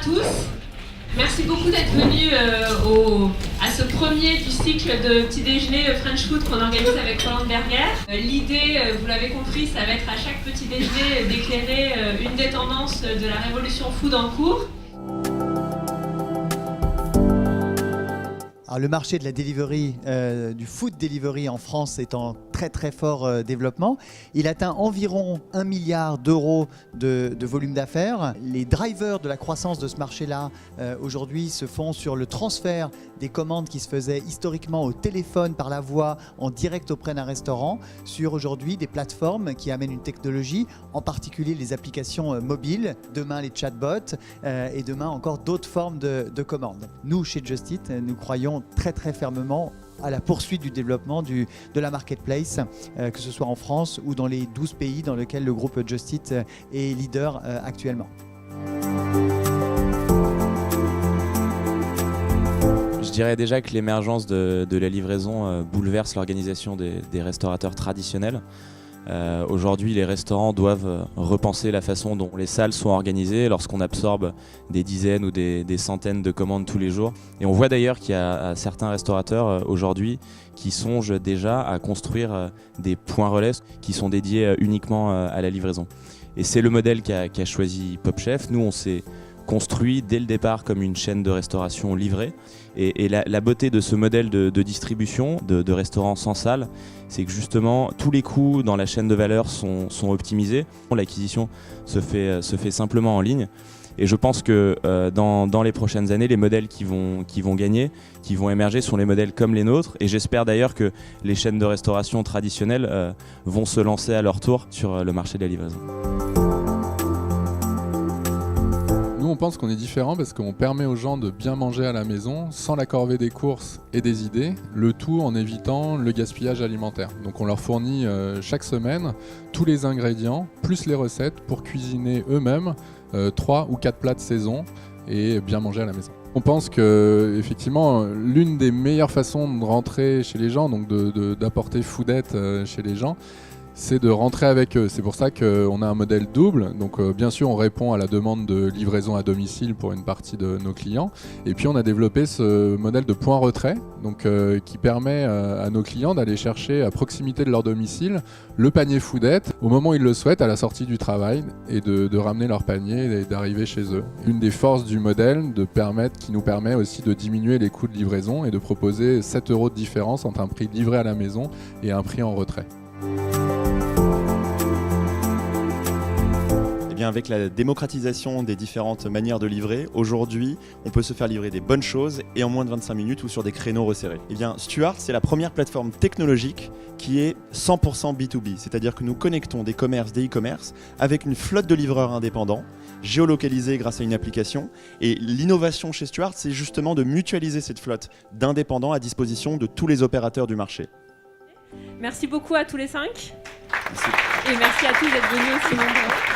à tous. Merci beaucoup d'être venus à ce premier du cycle de petit déjeuner French Food qu'on organise avec Roland Berger. L'idée, vous l'avez compris, ça va être à chaque petit déjeuner d'éclairer une des tendances de la révolution food en cours. Alors, le marché de la delivery, du food delivery en France est en très fort développement. Il atteint environ 1 milliard d'euros de volume d'affaires. Les drivers de la croissance de ce marché-là aujourd'hui se font sur le transfert des commandes qui se faisaient historiquement au téléphone par la voix en direct auprès d'un restaurant sur aujourd'hui des plateformes qui amènent une technologie, en particulier les applications mobiles, demain les chatbots et demain encore d'autres formes de commandes. Nous, chez Just Eat, nous croyons très fermement à la poursuite du développement de la marketplace, que ce soit en France ou dans les 12 pays dans lesquels le groupe Just Eat est leader actuellement. Je dirais déjà que l'émergence de la livraison bouleverse l'organisation des restaurateurs traditionnels. Aujourd'hui, les restaurants doivent repenser la façon dont les salles sont organisées lorsqu'on absorbe des dizaines ou des centaines de commandes tous les jours. Et on voit d'ailleurs qu'il y a certains restaurateurs aujourd'hui qui songent déjà à construire des points relais qui sont dédiés uniquement à la livraison. Et c'est le modèle qu'a choisi Pop Chef. Nous, on s'est construit dès le départ comme une chaîne de restauration livrée. Et la beauté de ce modèle de distribution de restaurants sans salle, c'est que justement tous les coûts dans la chaîne de valeur sont optimisés. L'acquisition se fait simplement en ligne. Et je pense que dans les prochaines années, les modèles qui vont gagner, qui vont émerger, sont les modèles comme les nôtres. Et j'espère d'ailleurs que les chaînes de restauration traditionnelles vont se lancer à leur tour sur le marché de la livraison. Nous, on pense qu'on est différent parce qu'on permet aux gens de bien manger à la maison sans la corvée des courses et des idées, le tout en évitant le gaspillage alimentaire. Donc on leur fournit chaque semaine tous les ingrédients, plus les recettes pour cuisiner eux-mêmes 3 ou 4 plats de saison et bien manger à la maison. On pense que effectivement, l'une des meilleures façons de rentrer chez les gens, donc d'apporter foodette chez les gens, c'est de rentrer avec eux. C'est pour ça qu'on a un modèle double. Donc bien sûr, on répond à la demande de livraison à domicile pour une partie de nos clients. Et puis on a développé ce modèle de point retrait, donc, qui permet à nos clients d'aller chercher à proximité de leur domicile le panier foodette au moment où ils le souhaitent, à la sortie du travail, et de ramener leur panier et d'arriver chez eux. Une des forces du modèle qui nous permet aussi de diminuer les coûts de livraison et de proposer 7 € de différence entre un prix livré à la maison et un prix en retrait. Avec la démocratisation des différentes manières de livrer, aujourd'hui, on peut se faire livrer des bonnes choses et en moins de 25 minutes ou sur des créneaux resserrés. Stuart, c'est la première plateforme technologique qui est 100% B2B, c'est-à-dire que nous connectons des commerces, des e-commerce avec une flotte de livreurs indépendants, géolocalisés grâce à une application. Et l'innovation chez Stuart, c'est justement de mutualiser cette flotte d'indépendants à disposition de tous les opérateurs du marché. Merci beaucoup à tous les 5. Merci. Et merci à tous d'être venus aussi nombreux.